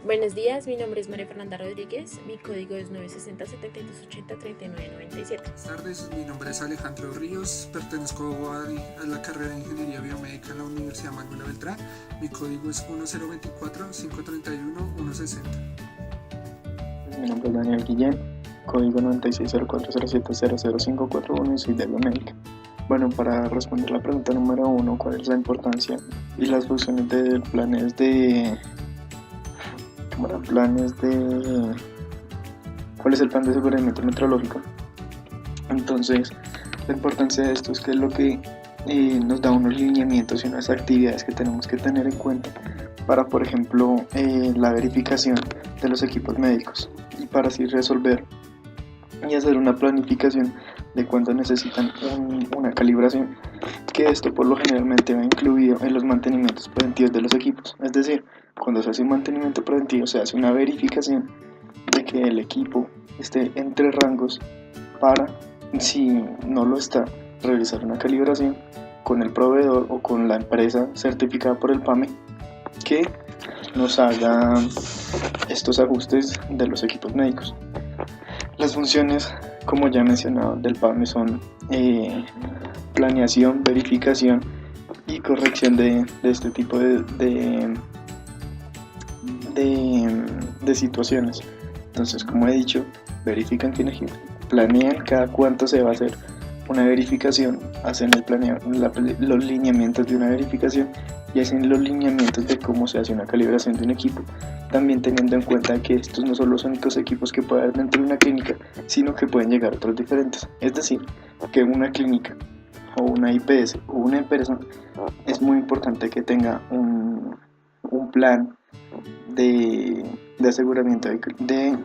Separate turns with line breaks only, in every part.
Buenos días, mi nombre es María Fernanda Rodríguez, mi código es 960-7280-3997.
Buenas tardes, mi nombre es Alejandro Ríos, pertenezco a la carrera de Ingeniería Biomédica en la Universidad Manuela Beltrán. Mi código es 1024-531-160.
Mi nombre es Daniel Guillén, código 960407000541 y soy de biomédica. Bueno, para responder la pregunta número 1, ¿cuál es la importancia y las funciones de ¿cuál es el plan de aseguramiento meteorológico? Entonces, la importancia de esto es que es lo que nos da unos lineamientos y unas actividades que tenemos que tener en cuenta para, por ejemplo, la verificación de los equipos médicos y para así resolver y hacer una planificación de cuándo necesitan una calibración, que esto por lo generalmente va incluido en los mantenimientos preventivos de los equipos. Es decir, cuando se hace un mantenimiento preventivo se hace una verificación de que el equipo esté entre rangos para, si no lo está, realizar una calibración con el proveedor o con la empresa certificada por el PAME que nos haga estos ajustes de los equipos médicos. Las funciones, como ya he mencionado, del PAME son planeación, verificación y corrección de este tipo de situaciones. Entonces, como he dicho, verifican quién es, planean cada cuánto se va a hacer una verificación, hacen los lineamientos de una verificación y hacen los lineamientos de cómo se hace una calibración de un equipo, también teniendo en cuenta que estos no son los únicos equipos que puede haber dentro de una clínica, sino que pueden llegar otros diferentes. Es decir, que una clínica o una IPS o una empresa es muy importante que tenga un plan de aseguramiento de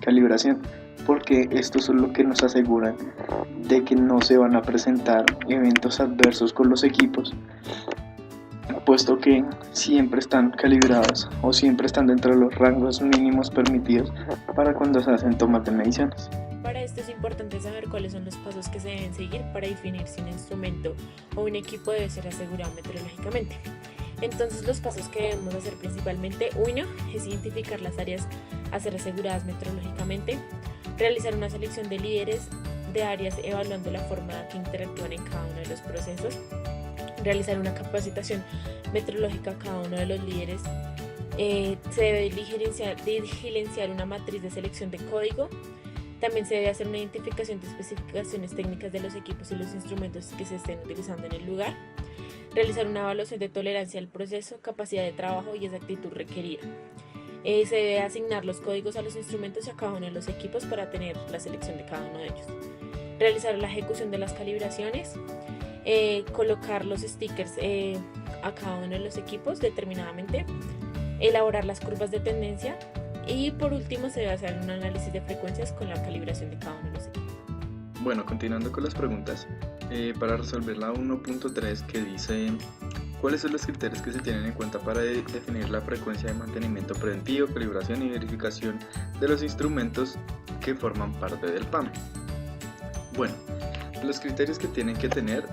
calibración, porque estos son lo que nos aseguran de que no se van a presentar eventos adversos con los equipos, puesto que siempre están calibrados o siempre están dentro de los rangos mínimos permitidos para cuando se hacen tomas de mediciones.
Para esto es importante saber cuáles son los pasos que se deben seguir para definir si un instrumento o un equipo debe ser asegurado meteorológicamente. Entonces, los pasos que debemos hacer principalmente, uno, es identificar las áreas a ser aseguradas meteorológicamente, realizar una selección de líderes de áreas evaluando la forma que interactúan en cada uno de los procesos, realizar una capacitación meteorológica a cada uno de los líderes, se debe diligenciar una matriz de selección de código, también se debe hacer una identificación de especificaciones técnicas de los equipos y los instrumentos que se estén utilizando en el lugar, realizar una evaluación de tolerancia al proceso, capacidad de trabajo y exactitud requerida. Se debe asignar los códigos a los instrumentos y a cada uno de los equipos para tener la selección de cada uno de ellos. Realizar la ejecución de las calibraciones, colocar los stickers a cada uno de los equipos determinadamente, elaborar las curvas de tendencia y por último se debe hacer un análisis de frecuencias con la calibración de cada uno de los equipos.
Bueno, continuando con las preguntas, para resolver la 1.3 que dice ¿cuáles son los criterios que se tienen en cuenta para definir la frecuencia de mantenimiento preventivo, calibración y verificación de los instrumentos que forman parte del PAME? Bueno, los criterios que tienen que tener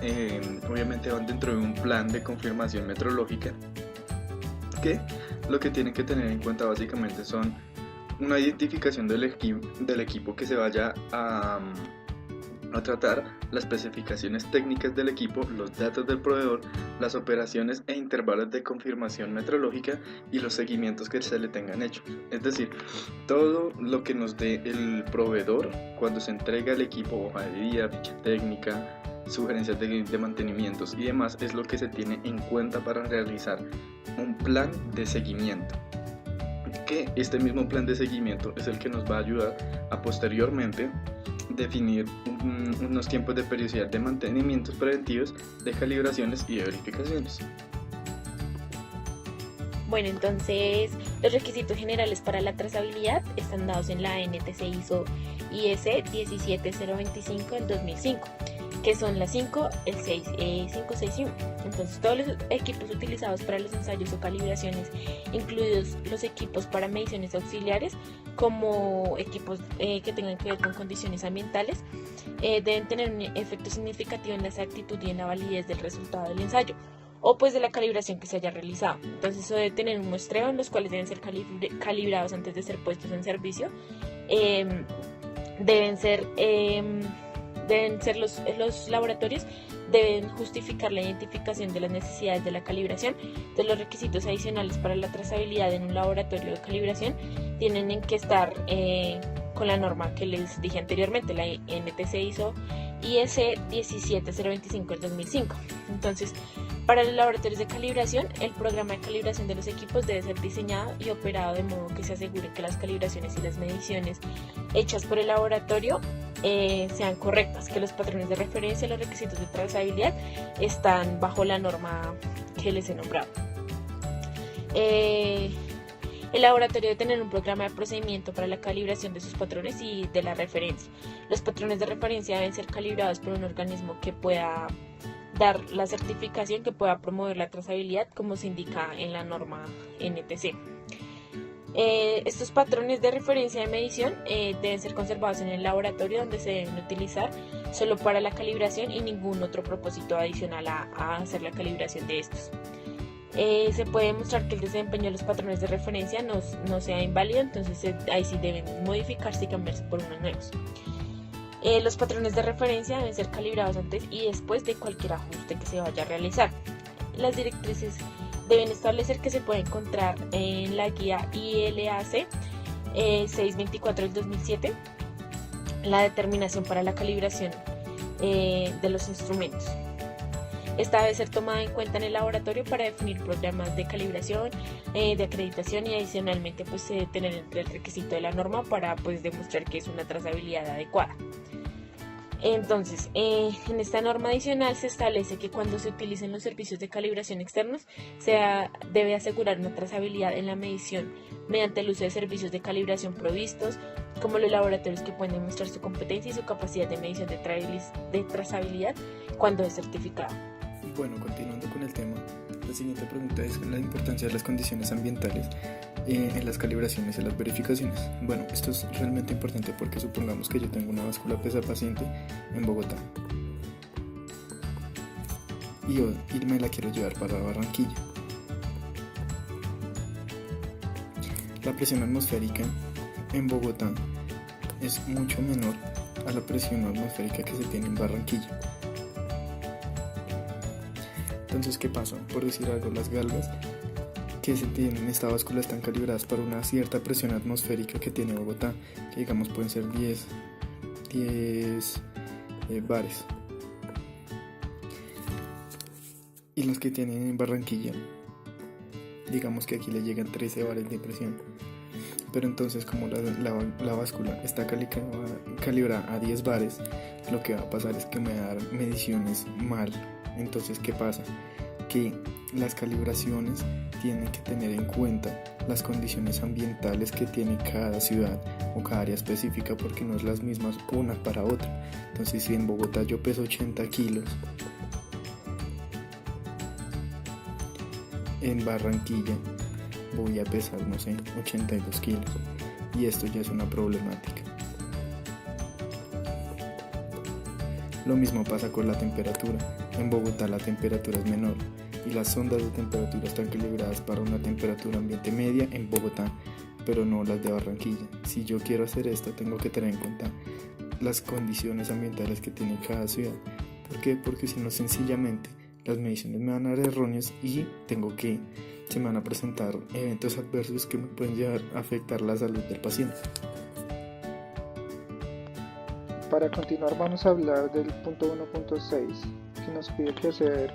obviamente van dentro de un plan de confirmación meteorológica, que lo que tienen que tener en cuenta básicamente son una identificación del equipo que se vaya a tratar, las especificaciones técnicas del equipo, los datos del proveedor, las operaciones e intervalos de confirmación meteorológica y los seguimientos que se le tengan hechos. Es decir, todo lo que nos dé el proveedor cuando se entrega el equipo, hoja de vida, ficha técnica, sugerencias de mantenimientos y demás, es lo que se tiene en cuenta para realizar un plan de seguimiento. Que este mismo plan de seguimiento es el que nos va a ayudar a posteriormente definir unos tiempos de periodicidad de mantenimientos preventivos, de calibraciones y de verificaciones.
Bueno, entonces los requisitos generales para la trazabilidad están dados en la NTC ISO IS 17025 del 2005, que son la 5, el 6, 5, 6 y 1. Entonces todos los equipos utilizados para los ensayos o calibraciones, incluidos los equipos para mediciones auxiliares, como equipos que tengan que ver con condiciones ambientales, deben tener un efecto significativo en la exactitud y en la validez del resultado del ensayo. o pues de la calibración que se haya realizado. Entonces eso debe tener un muestreo en los cuales deben ser calibrados antes de ser puestos en servicio. Deben ser los laboratorios deben justificar la identificación de las necesidades de la calibración. De los requisitos adicionales para la trazabilidad en un laboratorio de calibración tienen que estar con la norma que les dije anteriormente, la NTC ISO IS 17025 del 2005. Entonces, para los laboratorios de calibración, el programa de calibración de los equipos debe ser diseñado y operado de modo que se asegure que las calibraciones y las mediciones hechas por el laboratorio sean correctas, que los patrones de referencia y los requisitos de trazabilidad están bajo la norma que les he nombrado. El laboratorio debe tener un programa de procedimiento para la calibración de sus patrones y de la referencia. Los patrones de referencia deben ser calibrados por un organismo que pueda dar la certificación, que pueda promover la trazabilidad, como se indica en la norma NTC. Estos patrones de referencia de medición deben ser conservados en el laboratorio, donde se deben utilizar solo para la calibración y ningún otro propósito adicional a hacer la calibración de estos. Se puede demostrar que el desempeño de los patrones de referencia no sea inválido, entonces ahí sí deben modificarse y cambiarse por unos nuevos. Los patrones de referencia deben ser calibrados antes y después de cualquier ajuste que se vaya a realizar. Las directrices deben establecer que se puede encontrar en la guía ILAC 624 del 2007 la determinación para la calibración de los instrumentos. Esta debe ser tomada en cuenta en el laboratorio para definir programas de calibración, de acreditación y adicionalmente pues tener el requisito de la norma para pues demostrar que es una trazabilidad adecuada. Entonces, en esta norma adicional se establece que cuando se utilicen los servicios de calibración externos debe asegurar una trazabilidad en la medición mediante el uso de servicios de calibración provistos, como los laboratorios que pueden demostrar su competencia y su capacidad de medición de trazabilidad cuando es certificado.
Bueno, continuando con el tema, la siguiente pregunta es la importancia de las condiciones ambientales en las calibraciones y las verificaciones. Bueno, esto es realmente importante porque supongamos que yo tengo una báscula PESA paciente en Bogotá y me la quiero llevar para Barranquilla. La presión atmosférica en Bogotá es mucho menor a la presión atmosférica que se tiene en Barranquilla. Entonces, ¿qué pasa? Por decir algo, las galgas que se tienen en esta báscula están calibradas para una cierta presión atmosférica que tiene Bogotá, que digamos pueden ser 10 bares. Y las que tienen en Barranquilla, digamos que aquí le llegan 13 bares de presión. Pero entonces, como la báscula está calibrada a 10 bares, lo que va a pasar es que me va a dar mediciones mal. Entonces, ¿qué pasa? Que las calibraciones tienen que tener en cuenta las condiciones ambientales que tiene cada ciudad o cada área específica, porque no es las mismas una para otra. Entonces, si en Bogotá yo peso 80 kilos, en Barranquilla voy a pesar, no sé, 82 kilos. Y esto ya es una problemática. Lo mismo pasa con la temperatura. En Bogotá la temperatura es menor y las sondas de temperatura están calibradas para una temperatura ambiente media en Bogotá, pero no las de Barranquilla. Si yo quiero hacer esto, tengo que tener en cuenta las condiciones ambientales que tiene cada ciudad. ¿Por qué? Porque si no, sencillamente las mediciones me van a dar erróneas y se me van a presentar eventos adversos que me pueden llevar a afectar la salud del paciente.
Para continuar vamos a hablar del punto 1.6 que nos pide que hacer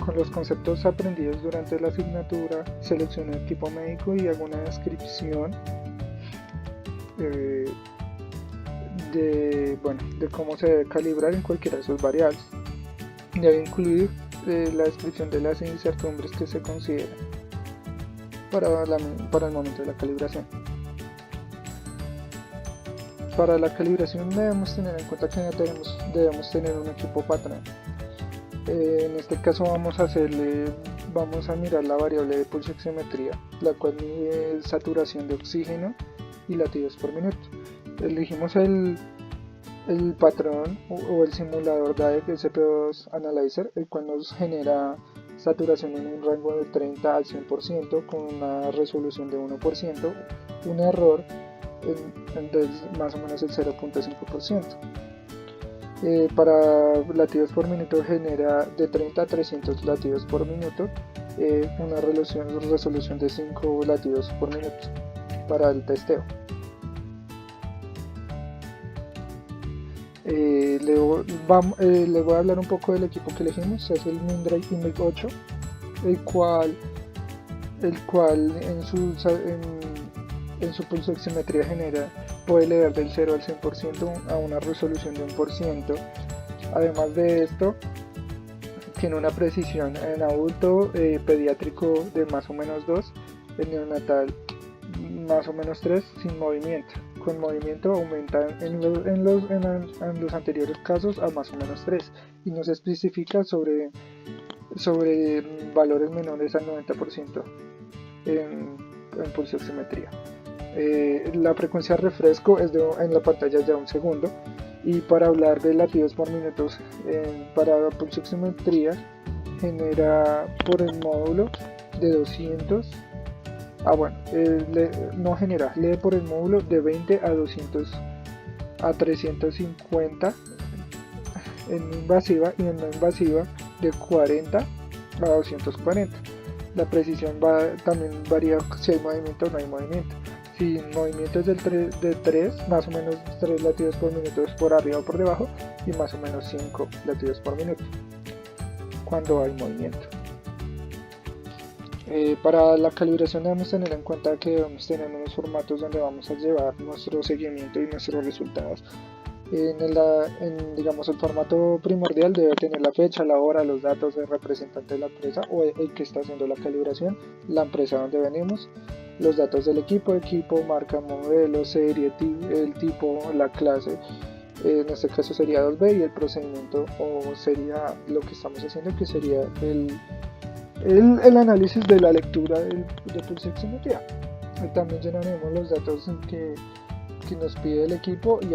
con los conceptos aprendidos durante la asignatura, seleccione el equipo médico y haga una descripción de cómo se debe calibrar en cualquiera de sus variables. Debe incluir la descripción de las incertidumbres que se consideran para el momento de la calibración. Para la calibración debemos tener en cuenta que debemos tener un equipo patrón. En este caso vamos a mirar la variable de pulsioximetría, la cual mide saturación de oxígeno y latidos por minuto. Elegimos el el patrón o el simulador DAEC SP2 Analyzer, el cual nos genera saturación en un rango de 30 al 100% con una resolución de 1%, un error de más o menos el 0.5%. Para latidos por minuto genera de 30 a 300 latidos por minuto, una resolución de 5 latidos por minuto para el testeo. Le voy a hablar un poco del equipo que elegimos. Es el Mindray IMEC 8, el cual en su pulsoximetría puede leer del 0 al 100% a una resolución de 1%. Además de esto, tiene una precisión en adulto pediátrico de más o menos 2, en neonatal más o menos 3 sin movimiento. Con movimiento aumenta en los anteriores casos a más o menos 3 y nos especifica sobre valores menores al 90% en pulsoximetría. La frecuencia de refresco es en la pantalla ya 1 segundo. Y para hablar de latidos por minutos, para pulsoximetría genera por el módulo de 200. Lee por el módulo de 20 a 200 a 350 en invasiva, y en no invasiva de 40 a 240. La precisión también varía si hay movimiento o no hay movimiento. Si movimiento es de 3, más o menos 3 latidos por minuto por arriba o por debajo, y más o menos 5 latidos por minuto cuando hay movimiento. Para la calibración debemos tener en cuenta que debemos tener unos formatos donde vamos a llevar nuestro seguimiento y nuestros resultados. Digamos, el formato primordial debe tener la fecha, la hora, los datos del representante de la empresa o el que está haciendo la calibración, la empresa donde venimos, los datos del equipo, marca, modelo, serie, el tipo, la clase. En este caso sería 2B, y el procedimiento o sería lo que estamos haciendo, que sería el análisis de la lectura de pulsoximetría. También llenaremos los datos que nos pide el equipo y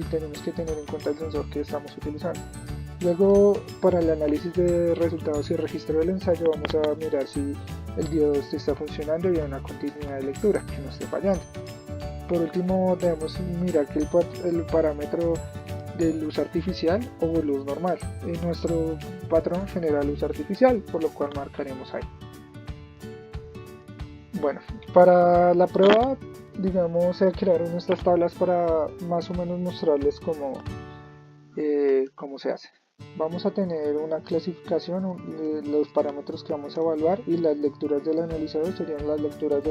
tenemos que tener en cuenta el sensor que estamos utilizando. Luego, para el análisis de resultados y registro del ensayo, vamos a mirar si el diodo está funcionando y hay una continuidad de lectura, que no esté fallando. Por último, debemos mirar que el parámetro de luz artificial o luz normal. Nuestro patrón genera luz artificial, por lo cual marcaremos ahí. Bueno, para la prueba, digamos, se crearon estas tablas para más o menos mostrarles cómo se hace. Vamos a tener una clasificación de los parámetros que vamos a evaluar, y las lecturas del analizador serían las lecturas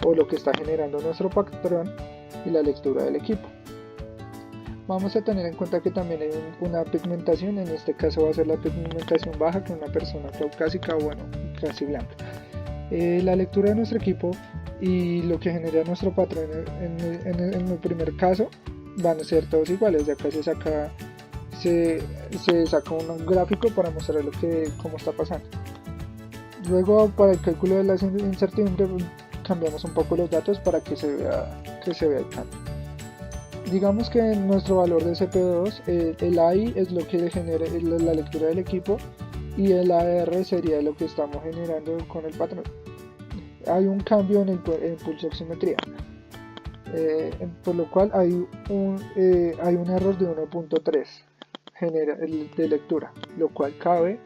o lo que está generando nuestro patrón, y la lectura del equipo. Vamos a tener en cuenta que también hay una pigmentación. En este caso va a ser la pigmentación baja, con una persona caucásica o casi blanca. La lectura de nuestro equipo y lo que genera nuestro patrón en el primer caso van a ser todos iguales. De acá se saca un gráfico para mostrar cómo está pasando. Luego, para el cálculo de la incertidumbre, cambiamos un poco los datos para que se vea el cambio. Digamos que nuestro valor de CP2, el AI es lo que genera la lectura del equipo, y el AR sería lo que estamos generando con el patrón. Hay un cambio en pulsoximetría, por lo cual hay un error de 1.3 de lectura, lo cual cabe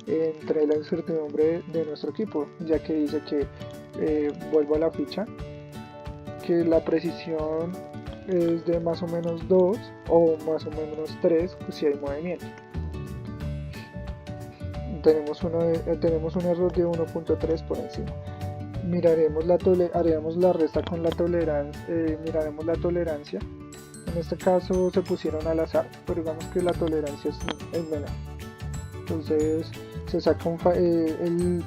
entre la incertidumbre de nuestro equipo, ya que dice que, vuelvo a la ficha, que la precisión es de más o menos 2 o más o menos 3 si hay movimiento. Tenemos un error de 1.3 por encima. Haremos la resta con la tolerancia, miraremos la tolerancia. En este caso se pusieron al azar, pero digamos que la tolerancia es menor. Entonces se saca el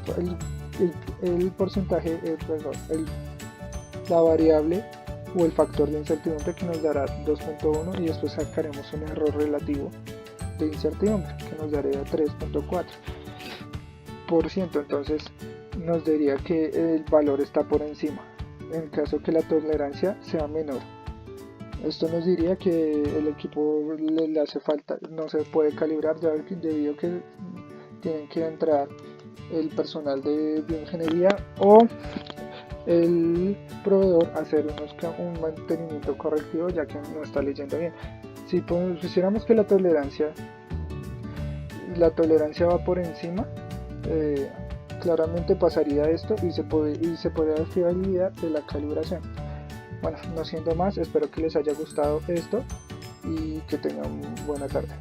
porcentaje, la variable o el factor de incertidumbre, que nos dará 2.1, y después sacaremos un error relativo de incertidumbre que nos daría 3.4%. Entonces nos diría que el valor está por encima, en caso que la tolerancia sea menor. Esto nos diría que el equipo le hace falta, no se puede calibrar ya debido a que tienen que entrar el personal de bioingeniería o el proveedor a hacer un mantenimiento correctivo, ya que no está leyendo bien. Si pusiéramos que la tolerancia va por encima, claramente pasaría esto y se podría dar fiabilidad de la calibración. Bueno, no siendo más, espero que les haya gustado esto y que tengan buena tarde.